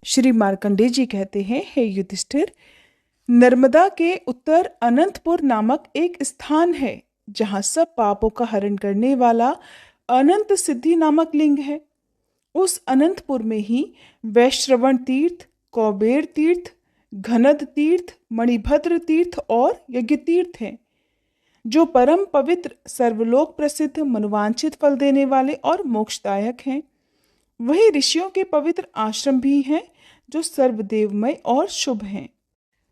श्री मार्कंडेय जी कहते हैं, हे युधिष्ठिर, नर्मदा के उत्तर अनंतपुर नामक एक स्थान है जहाँ सब पापों का हरण करने वाला अनंत सिद्धि नामक लिंग है। उस अनंतपुर में ही वैश्रवण तीर्थ, कौबेर तीर्थ, घनद तीर्थ, मणिभद्र तीर्थ और यज्ञ तीर्थ हैं, जो परम पवित्र, सर्वलोक प्रसिद्ध, मनोवांछित फल देने वाले और मोक्षदायक हैं। वही ऋषियों के पवित्र आश्रम भी हैं, जो सर्वदेवमय और शुभ हैं।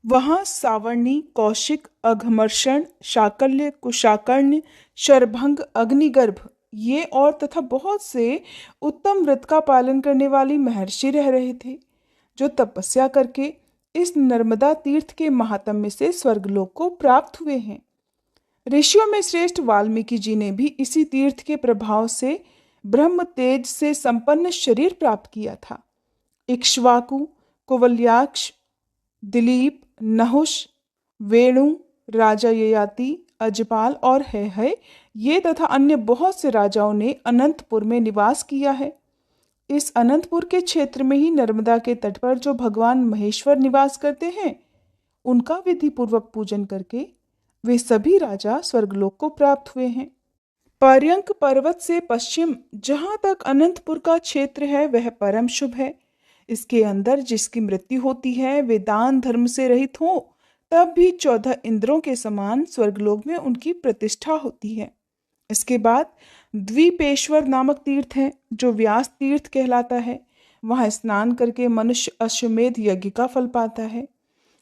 वहाँ सावर्णी, कौशिक, अघमर्षण, शाकल्य, कुशाकर्ण्य, शरभंग, अग्निगर्भ ये और तथा बहुत से उत्तम व्रत का पालन करने वाली महर्षि रह रहे थे, जो तपस्या करके इस नर्मदा तीर्थ के महात्म्य से स्वर्गलोक को प्राप्त हुए हैं। ऋषियों में श्रेष्ठ वाल्मीकि जी ने भी इसी तीर्थ के प्रभाव से ब्रह्म तेज से संपन्न शरीर प्राप्त किया था। इक्ष्वाकु, कुवल्याक्ष, दिलीप, नहुष, वेणु, राजा ययाति, अजपाल और है ये तथा अन्य बहुत से राजाओं ने अनंतपुर में निवास किया है। इस अनंतपुर के क्षेत्र में ही नर्मदा के तट पर जो भगवान महेश्वर निवास करते हैं, उनका विधि पूर्वक पूजन करके वे सभी राजा स्वर्गलोक को प्राप्त हुए हैं। पर्यंक पर्वत से पश्चिम जहाँ तक अनंतपुर का क्षेत्र है, वह परम शुभ है। इसके अंदर जिसकी मृत्यु होती है, वे दान धर्म से रहित हों, तब भी 14 इंद्रों के समान स्वर्गलोक में उनकी प्रतिष्ठा होती है। इसके बाद द्वीपेश्वर नामक तीर्थ है, जो व्यास तीर्थ कहलाता है। वहाँ स्नान करके मनुष्य अश्वमेध यज्ञ का फल पाता है।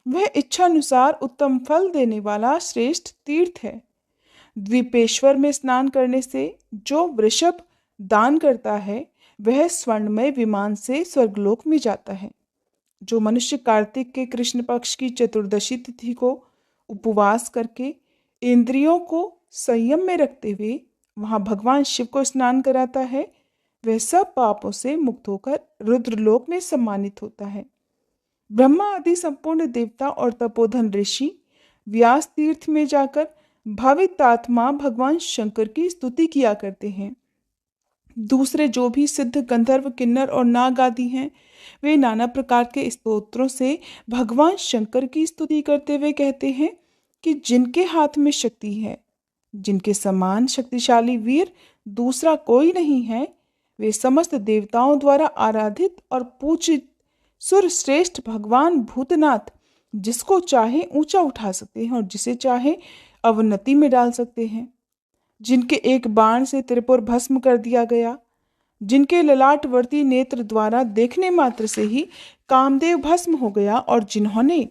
वह इच्छानुसार उत्तम फल देने वाला श्रेष्ठ तीर्थ है। द्वीपेश्वर में स्नान करने से जो वृषभ दान करता है, वह स्वर्णमय विमान से स्वर्गलोक में जाता है। जो मनुष्य कार्तिक के कृष्ण पक्ष की चतुर्दशी तिथि को उपवास करके इंद्रियों को संयम में रखते हुए वहां भगवान शिव को स्नान कराता है, वह सब पापों से मुक्त होकर रुद्रलोक में सम्मानित होता है। ब्रह्मा आदि संपूर्ण देवता और तपोधन ऋषि व्यास तीर्थ में जाकर भावितात्मा भगवान शंकर की स्तुति किया करते हैं। दूसरे जो भी सिद्ध, गंधर्व, किन्नर और नाग आदि हैं, वे नाना प्रकार के स्तोत्रों से भगवान शंकर की स्तुति करते हुए कहते हैं कि जिनके हाथ में शक्ति है, जिनके समान शक्तिशाली वीर दूसरा कोई नहीं है, वे समस्त देवताओं द्वारा आराधित और पूजित सुरश्रेष्ठ भगवान भूतनाथ, जिसको चाहे ऊंचा उठा सकते हैं और जिसे चाहे अवनति में डाल सकते हैं। जिनके एक बाण से त्रिपुर भस्म कर दिया गया, जिनके ललाटवर्ती नेत्र द्वारा देखने मात्र से ही कामदेव भस्म हो गया, और जिन्होंने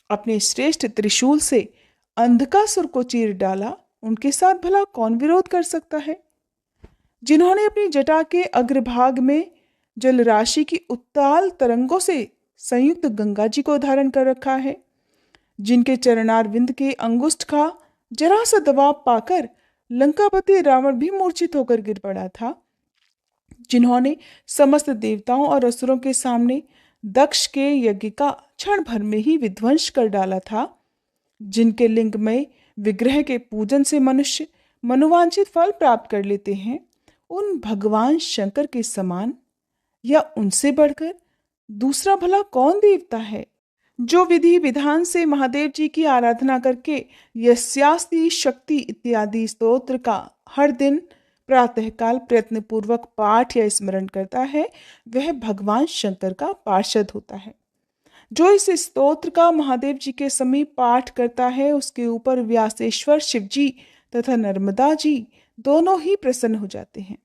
अपने श्रेष्ठ त्रिशूल से अंधकासुर को चीर डाला, उनके साथ भला कौन विरोध कर सकता है। जिन्होंने अपनी जटा के अग्रभाग में जल राशि की उत्ताल तरंगों से संयुक्त गंगा जी को धारण कर रखा है, जिनके विंद के अंगुष्ठ का जरा सा दबाव पाकर लंकापति रावण भी मूर्छित होकर गिर पड़ा था, जिन्होंने समस्त देवताओं और असुरों के सामने दक्ष के यज्ञ का क्षण भर में ही विध्वंस कर डाला था, जिनके लिंग में विग्रह के पूजन से मनुष्य मनोवांछित फल प्राप्त कर लेते हैं, उन भगवान शंकर के समान या उनसे बढ़कर दूसरा भला कौन देवता है, जो विधि विधान से महादेव जी की आराधना करके यस्यास्ति शक्ति इत्यादि स्तोत्र का हर दिन प्रातःकाल प्रयत्न पूर्वक पाठ या स्मरण करता है, वह भगवान शंकर का पार्षद होता है। जो इस स्तोत्र का महादेव जी के समीप पाठ करता है, उसके ऊपर व्यासेश्वर शिव जी तथा नर्मदा जी दोनों ही प्रसन्न हो जाते हैं।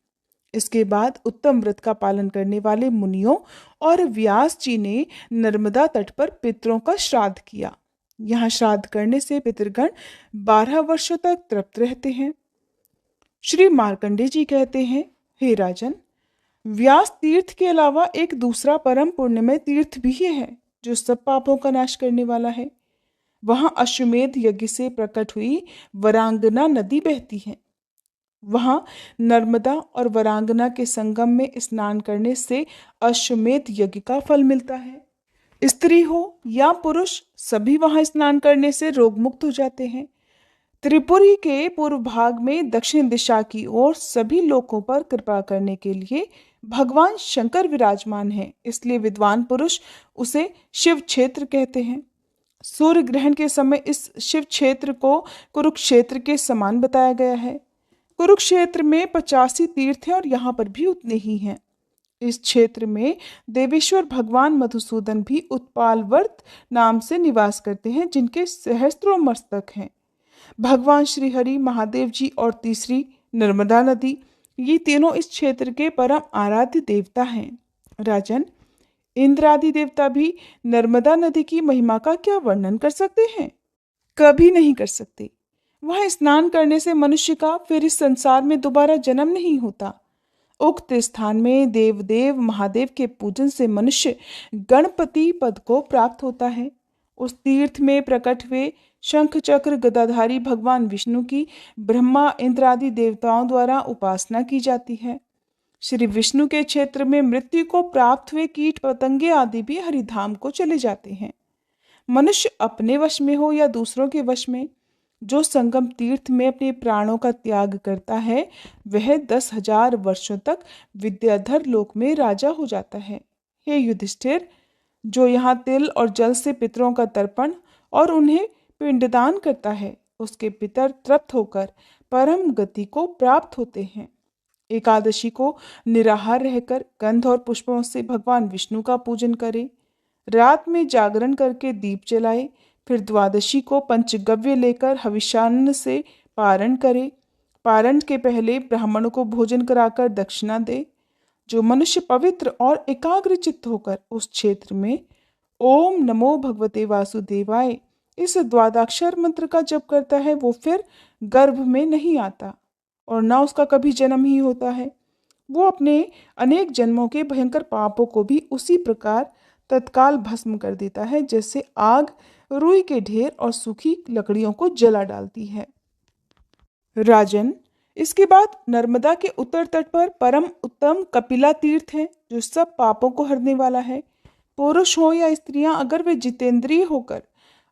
इसके बाद उत्तम व्रत का पालन करने वाले मुनियों और व्यास जी ने नर्मदा तट पर पितरों का श्राद्ध किया। यहाँ श्राद्ध करने से पितृगण 12 वर्षों तक तृप्त रहते हैं। श्री मार्कंडेय जी कहते हैं, हे राजन, व्यास तीर्थ के अलावा एक दूसरा परम पुण्यमय तीर्थ भी है, जो सब पापों का नाश करने वाला है। वहाँ अश्वमेध यज्ञ से प्रकट हुई वरांगना नदी बहती है। वहाँ नर्मदा और वरांगना के संगम में स्नान करने से अश्वमेध यज्ञ का फल मिलता है। स्त्री हो या पुरुष, सभी वहाँ स्नान करने से रोग मुक्त हो जाते हैं। त्रिपुरी के पूर्व भाग में दक्षिण दिशा की ओर सभी लोगों पर कृपा करने के लिए भगवान शंकर विराजमान हैं, इसलिए विद्वान पुरुष उसे शिव क्षेत्र कहते हैं। सूर्य ग्रहण के समय इस शिव क्षेत्र को कुरुक्षेत्र के समान बताया गया है। कुरुक्षेत्र में 85 तीर्थ हैं और यहाँ पर भी उतने ही हैं। इस क्षेत्र में देवेश्वर भगवान मधुसूदन भी उत्पालवर्त नाम से निवास करते हैं, जिनके सहस्त्रों मस्तक हैं। भगवान श्री हरि, महादेव जी और तीसरी नर्मदा नदी, ये तीनों इस क्षेत्र के परम आराध्य देवता हैं। राजन, इंद्र आदि देवता भी नर्मदा नदी की महिमा का क्या वर्णन कर सकते हैं? कभी नहीं कर सकते। वहां स्नान करने से मनुष्य का फिर इस संसार में दोबारा जन्म नहीं होता। उक्त स्थान में देवदेव महादेव के पूजन से मनुष्य गणपति पद को प्राप्त होता है। उस तीर्थ में प्रकट हुए शंख चक्र गदाधारी भगवान विष्णु की ब्रह्मा इंद्र आदि देवताओं द्वारा उपासना की जाती है। श्री विष्णु के क्षेत्र में मृत्यु को प्राप्त हुए कीट पतंगे आदि भी हरिधाम को चले जाते हैं। मनुष्य अपने वश में हो या दूसरों के वश में, जो संगम तीर्थ में अपने प्राणों का त्याग करता है वह 10,000 वर्षों तक विद्याधर लोक में राजा हो जाता है। हे युधिष्ठिर, जो यहाँ तिल और जल से पितरों का तर्पण और उन्हें पिंडदान करता है, उसके पितर तृप्त होकर परम गति को प्राप्त होते हैं। एकादशी को निराहार रहकर गंध और पुष्पों से भगवान विष्णु का पूजन करे। रात में जागरण करके दीप जलाए। फिर द्वादशी को पंचगव्य लेकर हविष्यान्न से पारण करे। पारण के पहले ब्राह्मण को भोजन कराकर दक्षिणा दे। जो मनुष्य पवित्र और एकाग्र चित्त होकर उस क्षेत्र में ओम नमो भगवते वासुदेवाय इस द्वादशाक्षर मंत्र का जप करता है, वो फिर गर्भ में नहीं आता और ना उसका कभी जन्म ही होता है। वो अपने अनेक जन्मों के भयंकर पापों को भी उसी प्रकार तत्काल भस्म कर देता है, जैसे आग रुई के ढेर और सूखी लकड़ियों को जला डालती है। राजन, इसके बाद नर्मदा के उत्तर तट पर परम उत्तम कपिला तीर्थ है, जो सब पापों को हरने वाला है। पुरुष हो या स्त्रियां, अगर वे जितेंद्रिय होकर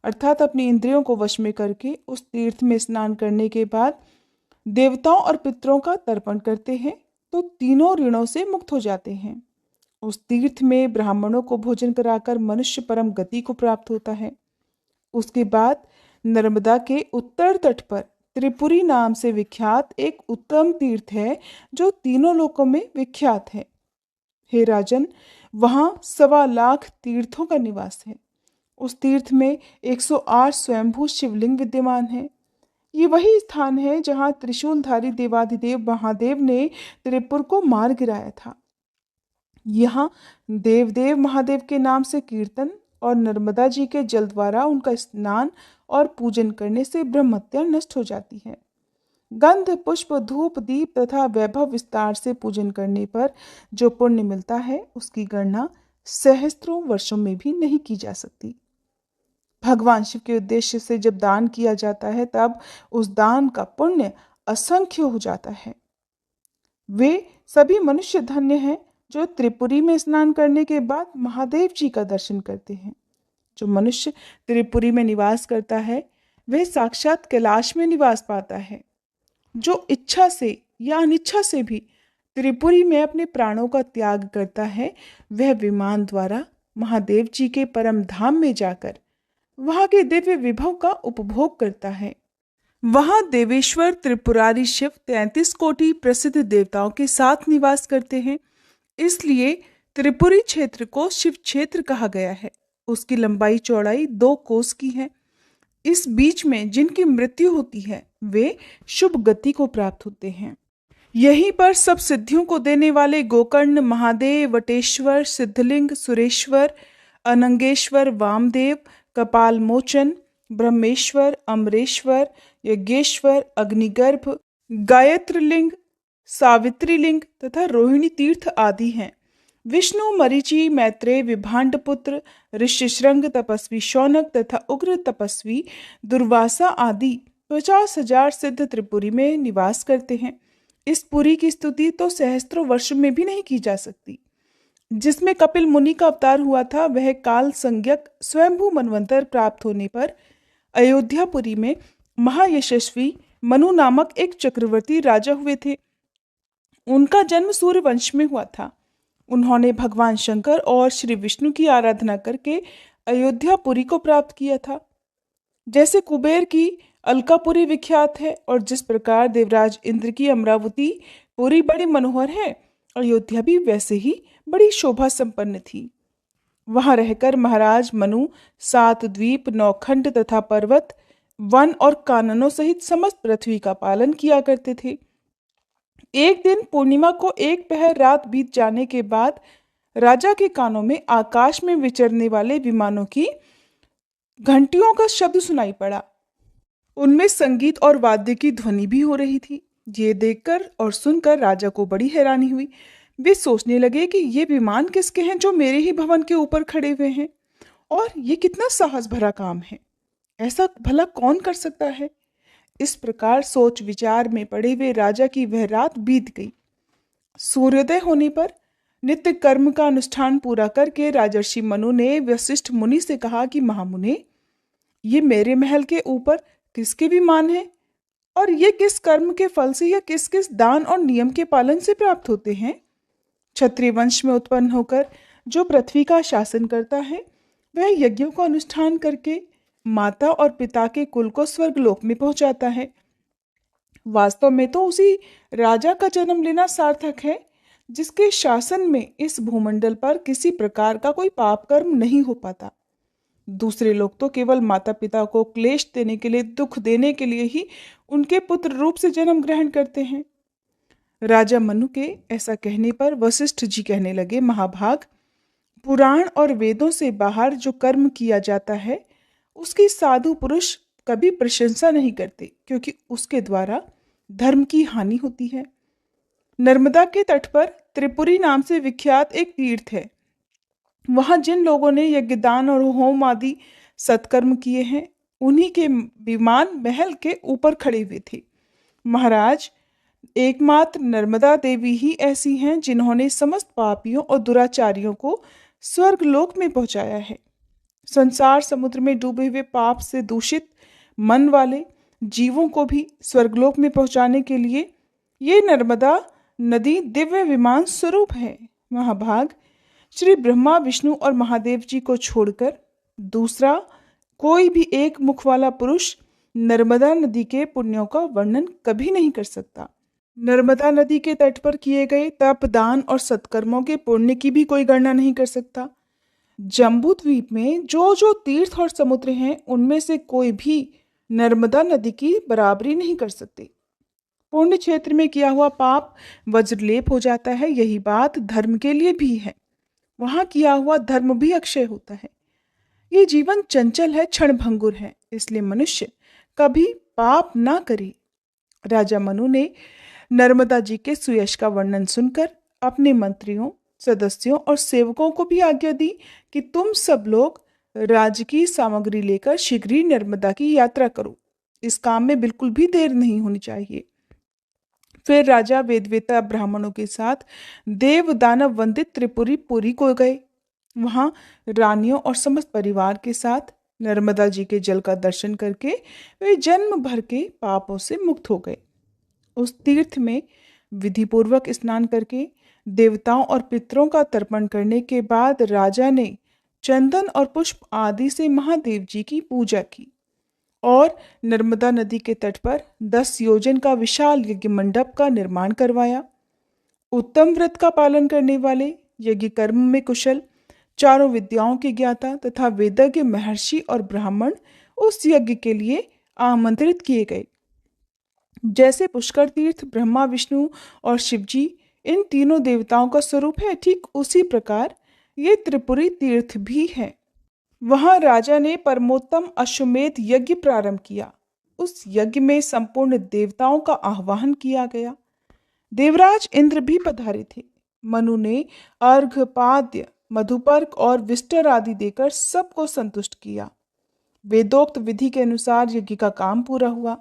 अर्थात अपनी इंद्रियों को वश में करके उस तीर्थ में स्नान करने के बाद देवताओं और पितरों का तर्पण करते हैं तो तीनों ऋणों से मुक्त हो जाते हैं। उस तीर्थ में ब्राह्मणों को भोजन कराकर मनुष्य परम गति को प्राप्त होता है। उसके बाद नर्मदा के उत्तर तट पर त्रिपुरी नाम से विख्यात एक उत्तम तीर्थ है, जो तीनों लोकों में विख्यात है। हे राजन, वहां 1.25 लाख तीर्थों का निवास है। उस तीर्थ में 108 स्वयंभू शिवलिंग विद्यमान है। ये वही स्थान है जहां त्रिशूलधारी देवाधिदेव महादेव ने त्रिपुर को मार गिराया था। यहाँ देवदेव महादेव के नाम से कीर्तन और नर्मदा जी के जल द्वारा उनका स्नान और पूजन करने से ब्रह्महत्या नष्ट हो जाती है। गंध पुष्प धूप दीप तथा वैभव विस्तार से पूजन करने पर जो पुण्य मिलता है, उसकी गणना सहस्त्रों वर्षों में भी नहीं की जा सकती। भगवान शिव के उद्देश्य से जब दान किया जाता है, तब उस दान का पुण्य असंख्य हो जाता है। वे सभी मनुष्य धन्य हैं जो त्रिपुरी में स्नान करने के बाद महादेव जी का दर्शन करते हैं। जो मनुष्य त्रिपुरी में निवास करता है, वह साक्षात कैलाश में निवास पाता है। जो इच्छा से या अनिच्छा से भी त्रिपुरी में अपने प्राणों का त्याग करता है, वह विमान द्वारा महादेव जी के परम धाम में जाकर वहां के दिव्य विभव का उपभोग करता है। वहां देवेश्वर त्रिपुरारी शिव 33 कोटि प्रसिद्ध देवताओं के साथ निवास करते हैं, इसलिए त्रिपुरी क्षेत्र को शिव क्षेत्र कहा गया है। उसकी लंबाई चौड़ाई 2 कोस की है। इस बीच में जिनकी मृत्यु होती है, वे शुभ गति को प्राप्त होते हैं। यहीं पर सब सिद्धियों को देने वाले गोकर्ण महादेव, वटेश्वर, सिद्धलिंग, सुरेश्वर, अनंगेश्वर, वामदेव, कपाल मोचन, ब्रह्मेश्वर, अमरेश्वर, यज्ञेश्वर, अग्निगर्भ, गायत्रलिंग, सावित्रीलिंग तथा रोहिणी तीर्थ आदि हैं। विष्णु, मरीचि, मैत्रेय, विभांडपुत्र, ऋष्यशृंग, तपस्वी शौनक तथा उग्र तपस्वी दुर्वासा आदि 50,000 सिद्ध त्रिपुरी में निवास करते हैं। इस पुरी की स्तुति तो सहस्त्रों वर्षों में भी नहीं की जा सकती। जिसमें कपिल मुनि का अवतार हुआ था, वह काल संज्ञक स्वयंभू मनवंतर प्राप्त होने पर अयोध्यापुरी में महायशस्वी मनु नामक एक चक्रवर्ती राजा हुए थे। उनका जन्म सूर्यवंश में हुआ था। उन्होंने भगवान शंकर और श्री विष्णु की आराधना करके अयोध्यापुरी को प्राप्त किया था। जैसे कुबेर की अलकापुरी विख्यात है और जिस प्रकार देवराज इंद्र की अमरावती पुरी बड़ी मनोहर है, अयोध्या भी वैसे ही बड़ी शोभा संपन्न थी। वहां रहकर महाराज मनु 7 द्वीप, 9 खंड तथा पर्वत, वन और काननों सहित समस्त पृथ्वी का पालन किया करते थे। एक दिन पूर्णिमा को एक पहर रात बीत जाने के बाद राजा के कानों में आकाश में विचरने वाले विमानों की घंटियों का शब्द सुनाई पड़ा। उनमें संगीत और वाद्य की ध्वनि भी हो रही थी। ये देखकर और सुनकर राजा को बड़ी हैरानी हुई। वे सोचने लगे कि ये विमान किसके हैं जो मेरे ही भवन के ऊपर खड़े हुए हैं, और ये कितना साहस भरा काम है, ऐसा भला कौन कर सकता है। इस प्रकार सोच विचार में पड़े हुए राजा की वह रात बीत गई। सूर्योदय होने पर नित्य कर्म का अनुष्ठान पूरा करके राजर्षि मनु ने वशिष्ठ मुनि से कहा कि महामुने, ये मेरे महल के ऊपर किसके विमान है, और ये किस कर्म के फल से या किस किस दान और नियम के पालन से प्राप्त होते हैं। क्षत्रिय वंश में उत्पन्न होकर जो पृथ्वी का शासन करता है, वह यज्ञों का अनुष्ठान करके माता और पिता के कुल को स्वर्गलोक में पहुंचाता है। वास्तव में तो उसी राजा का जन्म लेना सार्थक है जिसके शासन में इस भूमंडल पर किसी प्रकार का कोई पाप कर्म नहीं हो पाता। दूसरे लोग तो केवल माता पिता को क्लेश देने के लिए, दुख देने के लिए ही उनके पुत्र रूप से जन्म ग्रहण करते हैं। राजा मनु के ऐसा कहने पर वशिष्ठ जी कहने लगे, महाभाग, पुराण और वेदों से बाहर जो कर्म किया जाता है उसकी साधु पुरुष कभी प्रशंसा नहीं करते, क्योंकि उसके द्वारा धर्म की हानि होती है। नर्मदा के तट पर त्रिपुरी नाम से विख्यात एक तीर्थ है। वहां जिन लोगों ने यज्ञदान और होम आदि सत्कर्म किए हैं, उन्हीं के विमान महल के ऊपर खड़े हुए थे। महाराज, एकमात्र नर्मदा देवी ही ऐसी हैं जिन्होंने समस्त पापियों और दुराचारियों को स्वर्गलोक में पहुंचाया है। संसार समुद्र में डूबे हुए पाप से दूषित मन वाले जीवों को भी स्वर्गलोक में पहुंचाने के लिए ये नर्मदा नदी दिव्य विमान स्वरूप है। महाभाग, श्री ब्रह्मा, विष्णु और महादेव जी को छोड़कर दूसरा कोई भी एक मुख वाला पुरुष नर्मदा नदी के पुण्यों का वर्णन कभी नहीं कर सकता। नर्मदा नदी के तट पर किए गए तप, दान और सत्कर्मों के पुण्य की भी कोई गणना नहीं कर सकता। जम्बू द्वीप में जो जो तीर्थ और समुद्र हैं, उनमें से कोई भी नर्मदा नदी की बराबरी नहीं कर सकते। पुण्य क्षेत्र में किया हुआ पाप वज्रलेप हो जाता है, यही बात धर्म के लिए भी है। वहां किया हुआ धर्म भी अक्षय होता है। ये जीवन चंचल है, क्षणभंगुर है, इसलिए मनुष्य कभी पाप ना करे। राजा मनु ने नर्मदा जी के सुयश का वर्णन सुनकर अपने मंत्रियों, सदस्यों और सेवकों को भी आज्ञा दी कि तुम सब लोग राजकीय सामग्री लेकर शीघ्र ही नर्मदा की यात्रा करो। इस काम में बिल्कुल भी देर नहीं होनी चाहिए। फिर राजा वेदवेता ब्राह्मणों के साथ देव दानव वंदित त्रिपुरी पुरी को गए। वहां रानियों और समस्त परिवार के साथ नर्मदा जी के जल का दर्शन करके वे जन्म भर के पापों से मुक्त हो गए। उस तीर्थ में विधिपूर्वक स्नान करके देवताओं और पितरों का तर्पण करने के बाद राजा ने चंदन और पुष्प आदि से महादेव जी की पूजा की और नर्मदा नदी के तट पर 10 योजन का विशाल यज्ञ मंडप का निर्माण करवाया। उत्तम व्रत का पालन करने वाले, यज्ञ कर्म में कुशल, चारों विद्याओं के ज्ञाता तथा वेदज्ञ महर्षि और ब्राह्मण उस यज्ञ के लिए आमंत्रित किए गए। जैसे पुष्कर तीर्थ ब्रह्मा, विष्णु और शिवजी इन तीनों देवताओं का स्वरूप है, ठीक उसी प्रकार ये त्रिपुरी तीर्थ भी है। वहां राजा ने परमोत्तम अश्वमेध यज्ञ प्रारंभ किया। उस यज्ञ में संपूर्ण देवताओं का आह्वान किया गया। देवराज इंद्र भी पधारे थे। मनु ने अर्घ, पाद्य, मधुपर्क और विष्टर आदि देकर सबको संतुष्ट किया। वेदोक्त विधि के अनुसार यज्ञ का काम पूरा हुआ।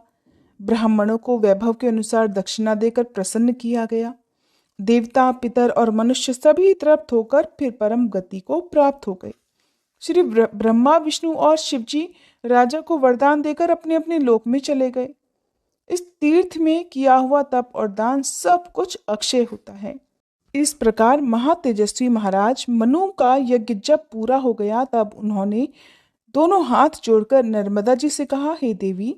ब्राह्मणों को वैभव के अनुसार दक्षिणा देकर प्रसन्न किया गया। देवता, पितर और मनुष्य सभी तृप्त होकर फिर परम गति को प्राप्त हो गए। श्री ब्रह्मा, विष्णु और शिवजी राजा को वरदान देकर अपने अपने लोक में चले गए। इस तीर्थ में किया हुआ तप और दान सब कुछ अक्षय होता है। इस प्रकार महातेजस्वी महाराज मनु का यज्ञ जब पूरा हो गया तब उन्होंने दोनों हाथ जोड़कर नर्मदा जी से कहा, हे देवी,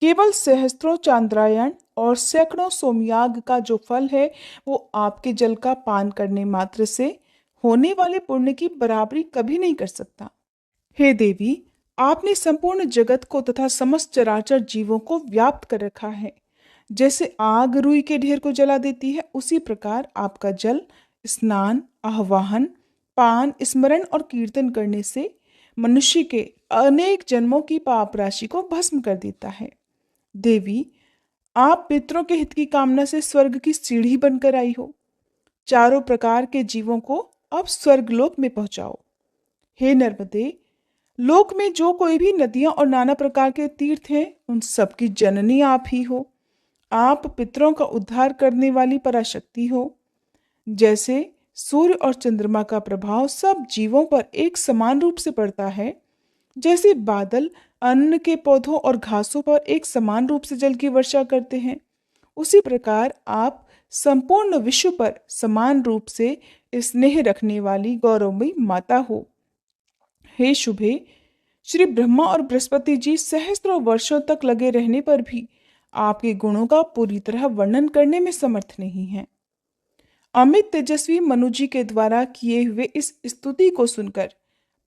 केवल सहस्त्रों चांद्रायण और सैकड़ों सोमयाग का जो फल है वो आपके जल का पान करने मात्र से होने वाले पुण्य की बराबरी कभी नहीं कर सकता। हे देवी, आपने संपूर्ण जगत को तथा समस्त चराचर जीवों को व्याप्त कर रखा है। जैसे आग रुई के ढेर को जला देती है, उसी प्रकार आपका जल स्नान, आह्वाहन, पान, स्मरण और कीर्तन करने से मनुष्य के अनेक जन्मों की पाप राशि को भस्म कर देता है। देवी, आप पितरों के हित की कामना से स्वर्ग की सीढ़ी बनकर आई हो। चारों प्रकार के जीवों को अब स्वर्गलोक में पहुंचाओ। हे नर्मदे, लोक में जो कोई भी नदियां और नाना प्रकार के तीर्थ हैं, उन सबकी जननी आप ही हो। आप पितरों का उद्धार करने वाली पराशक्ति हो। जैसे सूर्य और चंद्रमा का प्रभाव सब जीवों पर एक समान रूप से पड़ता है, जैसे बादल अन्न के पौधों और घासों पर एक समान रूप से जल की वर्षा करते हैं, उसी प्रकार आप संपूर्ण विश्व पर समान रूप से स्नेह रखने वाली गौरवमयी माता हो। हे शुभे, श्री ब्रह्मा और बृहस्पति जी सहस्त्रों वर्षों तक लगे रहने पर भी आपके गुणों का पूरी तरह वर्णन करने में समर्थ नहीं है। अमित तेजस्वी मनु जी के द्वारा किए हुए इस स्तुति को सुनकर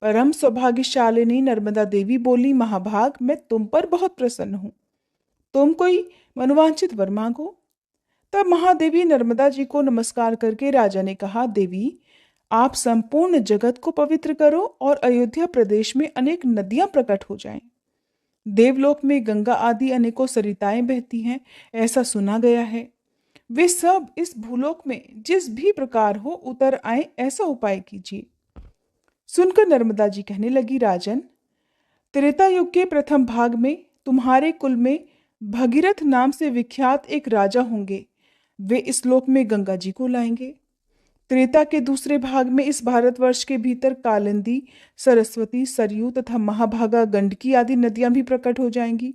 परम सौभाग्यशालिनी नर्मदा देवी बोली, महाभाग, मैं तुम पर बहुत प्रसन्न हूँ। तुम कोई मनोवांछित वर मांगो। तब महादेवी नर्मदा जी को नमस्कार करके राजा ने कहा, देवी, आप संपूर्ण जगत को पवित्र करो और अयोध्या प्रदेश में अनेक नदियां प्रकट हो जाएं। देवलोक में गंगा आदि अनेकों सरिताएं बहती हैं, ऐसा सुना गया है। वे सब इस भूलोक में जिस भी प्रकार हो उतर आए, ऐसा उपाय कीजिए। सुनकर नर्मदा जी कहने लगी, राजन, त्रेता युग के प्रथम भाग में तुम्हारे कुल में भगीरथ नाम से विख्यात एक राजा होंगे। वे इस लोक में गंगा जी को लाएंगे। त्रेता के दूसरे भाग में इस भारतवर्ष के भीतर कालिंदी, सरस्वती, सरयू तथा महाभागा, गंडकी आदि नदियां भी प्रकट हो जाएंगी।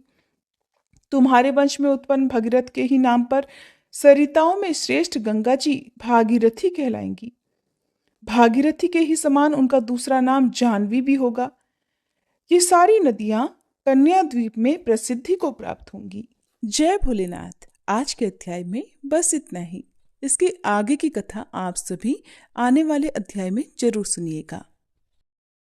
तुम्हारे वंश में उत्पन्न भगीरथ के ही नाम पर सरिताओं में श्रेष्ठ गंगा जी भागीरथी कहलाएंगी। भागीरथी के ही समान उनका दूसरा नाम जाह्नवी भी होगा। ये सारी नदियां कन्या द्वीप में प्रसिद्धि को प्राप्त होंगी। जय भोलेनाथ। आज के अध्याय में बस इतना ही। इसके आगे की कथा आप सभी आने वाले अध्याय में जरूर सुनिएगा।